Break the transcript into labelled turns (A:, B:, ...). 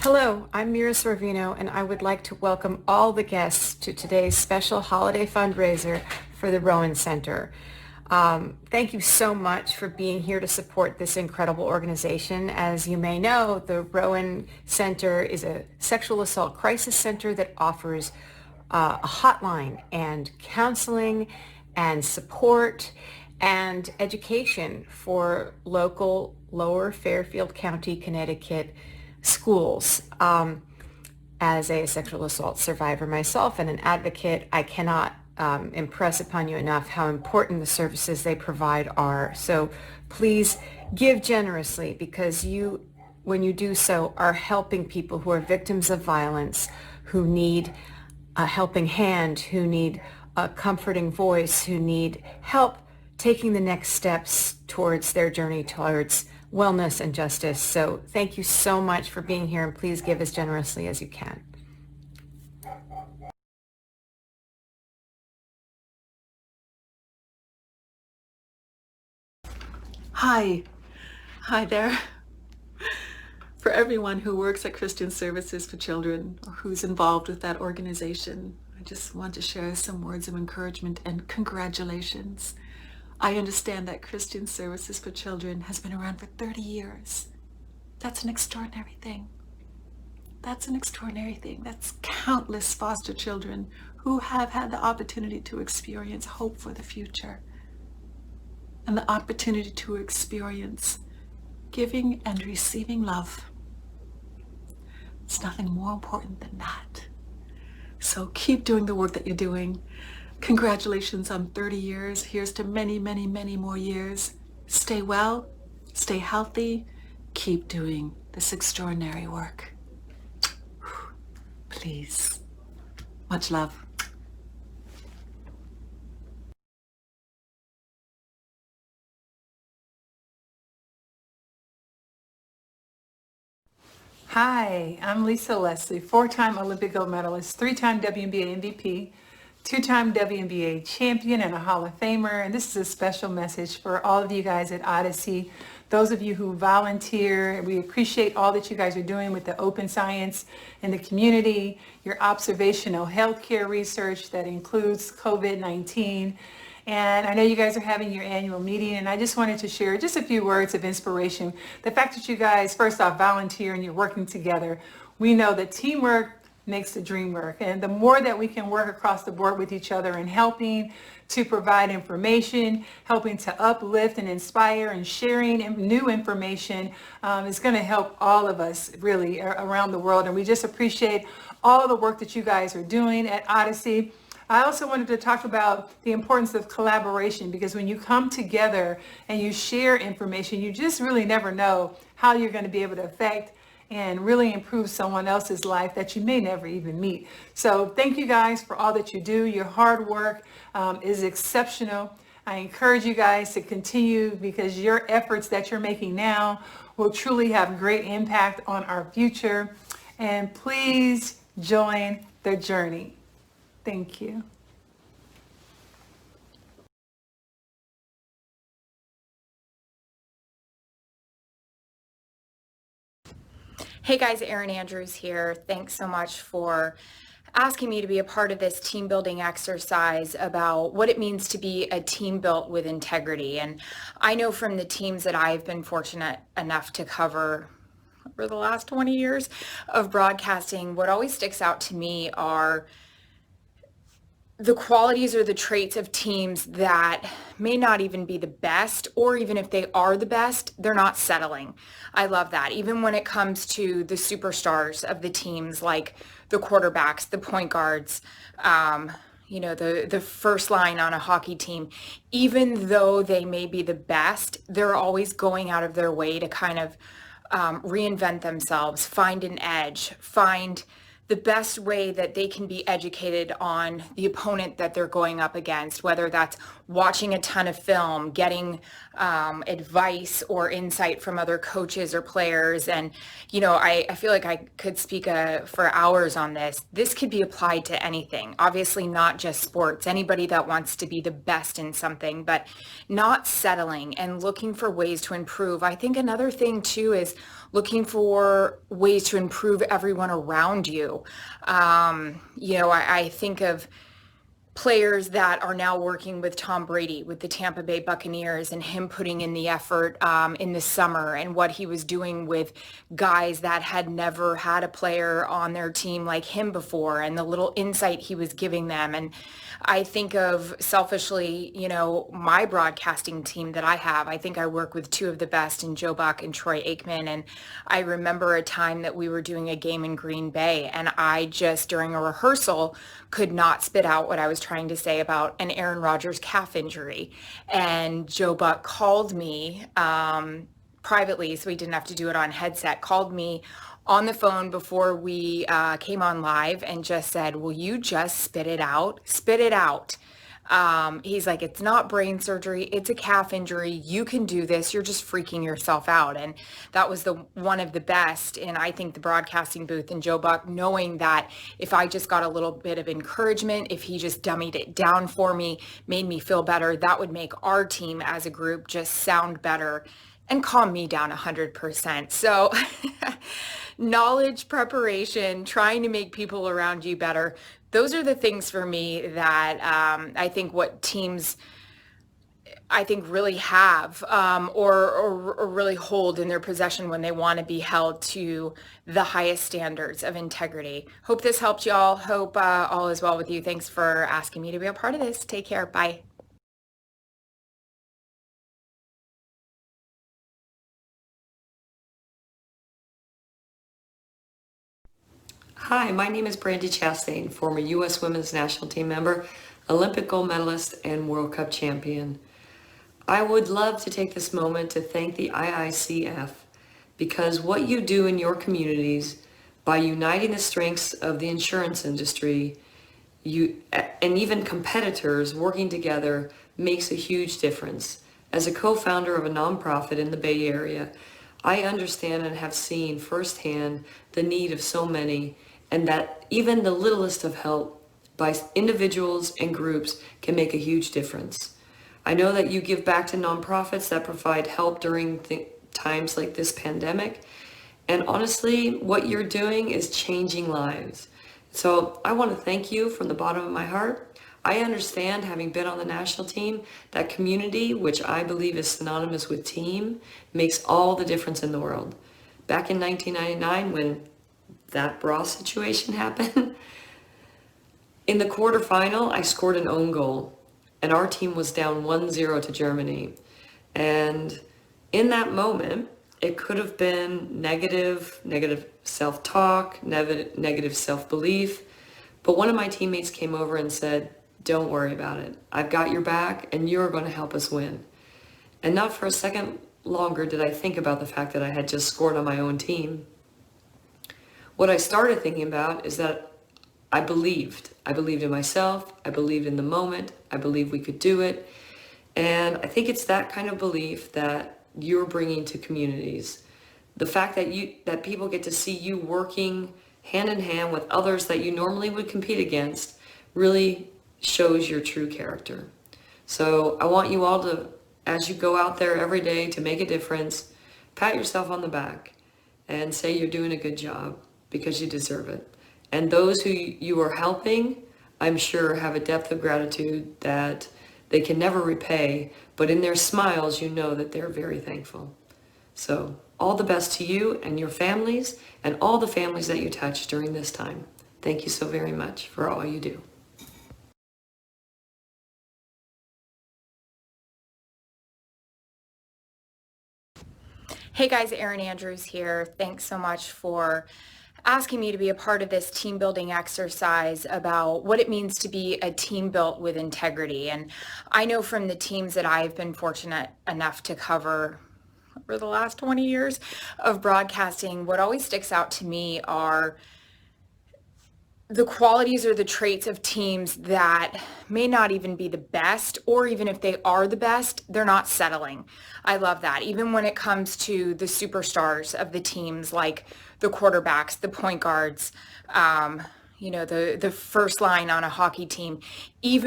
A: Hello, I'm Mira Sorvino, and I would like to welcome all the guests to today's special holiday fundraiser for the Rowan Center. Thank you so much for being here to support this incredible organization. As you may know, the Rowan Center is a sexual assault crisis center that offers a hotline and counseling and support and education for local Lower Fairfield County, Connecticut schools. As a sexual assault survivor myself and an advocate, I cannot impress upon you enough how important the services they provide are. So please give generously, because you, when you do so, are helping people who are victims of violence, who need a helping hand, who need a comforting voice, who need help taking the next steps towards their journey towards wellness and justice. So thank you so much for being here, and please give as generously as you can.
B: Hi. Hi there. For everyone who works at Christian Services for Children or who's involved with that organization, I just want to share some words of encouragement and congratulations. I understand that Christian Services for Children has been around for 30 years. That's an extraordinary thing. That's an extraordinary thing. That's countless foster children who have had the opportunity to experience hope for the future and the opportunity to experience giving and receiving love. It's nothing more important than that. So keep doing the work that you're doing. Congratulations on 30 years. Here's to many, many, many more years. Stay well, stay healthy, keep doing this extraordinary work. Please. Much love.
C: Hi, I'm Lisa Leslie, four-time Olympic gold medalist, three-time WNBA MVP, two-time WNBA champion, and a Hall of Famer. And this is a special message for all of you guys at Odyssey, those of you who volunteer. We appreciate all that you guys are doing with the open science in the community, your observational healthcare research that includes COVID-19. And I know you guys are having your annual meeting, and I just wanted to share just a few words of inspiration. The fact that you guys, first off, volunteer and you're working together. We know that teamwork makes the dream work. And the more that we can work across the board with each other and helping to provide information, helping to uplift and inspire and sharing new information is going to help all of us really around the world. And we just appreciate all the work that you guys are doing at Odyssey. I also wanted to talk about the importance of collaboration, because when you come together and you share information, you just really never know how you're going to be able to affect and really improve someone else's life that you may never even meet. So thank you guys for all that you do. Your hard work is exceptional. I encourage you guys to continue, because your efforts that you're making now will truly have great impact on our future. And please join the journey. Thank you.
D: Hey guys, Erin Andrews here. Thanks so much for asking me to be a part of this team building exercise about what it means to be a team built with integrity. And I know from the teams that I've been fortunate enough to cover over the last 20 years of broadcasting, what always sticks out to me are the qualities or the traits of teams that may not even be the best, or even if they are the best, they're not settling. I love that. Even when it comes to the superstars of the teams, like the quarterbacks, the point guards, the first line on a hockey team, even though they may be the best, they're always going out of their way to kind of reinvent themselves, find an edge, find the best way that they can be educated on the opponent that they're going up against, whether that's watching a ton of film, getting advice or insight from other coaches or players. And, I feel like I could speak for hours on this. This could be applied to anything, obviously not just sports, anybody that wants to be the best in something, but not settling and looking for ways to improve. I think another thing too is looking for ways to improve everyone around you. I think of players that are now working with Tom Brady with the Tampa Bay Buccaneers and him putting in the effort in the summer and what he was doing with guys that had never had a player on their team like him before and the little insight he was giving them. And I think of selfishly, my broadcasting team that I have. I think I work with two of the best in Joe Buck and Troy Aikman. And I remember a time that we were doing a game in Green Bay and I just during a rehearsal could not spit out what I was trying to say about an Aaron Rodgers calf injury. And Joe Buck called me privately, so he didn't have to do it on headset, called me on the phone before we came on live and just said, will you just spit it out? Spit it out. He's like, it's not brain surgery. It's a calf injury. You can do this. You're just freaking yourself out. And that was one of the best. And I think the broadcasting booth and Joe Buck, knowing that if I just got a little bit of encouragement, if he just dummied it down for me, made me feel better, that would make our team as a group just sound better and calm me down 100%. So knowledge, preparation, trying to make people around you better. Those are the things for me that I think what teams really have or really hold in their possession when they want to be held to the highest standards of integrity. Hope this helped y'all. Hope all is well with you. Thanks for asking me to be a part of this. Take care. Bye.
E: Hi, my name is Brandy Chastain, former U.S. Women's National Team member, Olympic gold medalist, and World Cup champion. I would love to take this moment to thank the IICF because what you do in your communities by uniting the strengths of the insurance industry and even competitors working together makes a huge difference. As a co-founder of a nonprofit in the Bay Area, I understand and have seen firsthand the need of so many, and that even the littlest of help by individuals and groups can make a huge difference. I know that you give back to nonprofits that provide help during times like this pandemic, and honestly, what you're doing is changing lives. So I want to thank you from the bottom of my heart. I understand, having been on the national team, that community, which I believe is synonymous with team, makes all the difference in the world. Back in 1999, when that bra situation happened, in the quarterfinal, I scored an own goal, and our team was down 1-0 to Germany. And in that moment, it could have been negative self-talk, negative self-belief, but one of my teammates came over and said, don't worry about it. I've got your back, and you're going to help us win. And not for a second longer did I think about the fact that I had just scored on my own team. What I started thinking about is that I believed. I believed in myself. I believed in the moment. I believed we could do it. And I think it's that kind of belief that you're bringing to communities. The fact that people get to see you working hand in hand with others that you normally would compete against really shows your true character. So I want you all to, as you go out there every day to make a difference, pat yourself on the back and say you're doing a good job because you deserve it. And those who you are helping, I'm sure, have a depth of gratitude that they can never repay, but in their smiles, you know that they're very thankful. So all the best to you and your families and all the families that you touch during this time. Thank you so very much for all you do.
D: Hey guys, Erin Andrews here. Thanks so much for asking me to be a part of this team building exercise about what it means to be a team built with integrity. And I know from the teams that I've been fortunate enough to cover over the last 20 years of broadcasting, what always sticks out to me are the qualities or the traits of teams that may not even be the best, or even if they are the best, they're not settling. I love that. Even when it comes to the superstars of the teams, like the quarterbacks, the point guards, the first line on a hockey team, even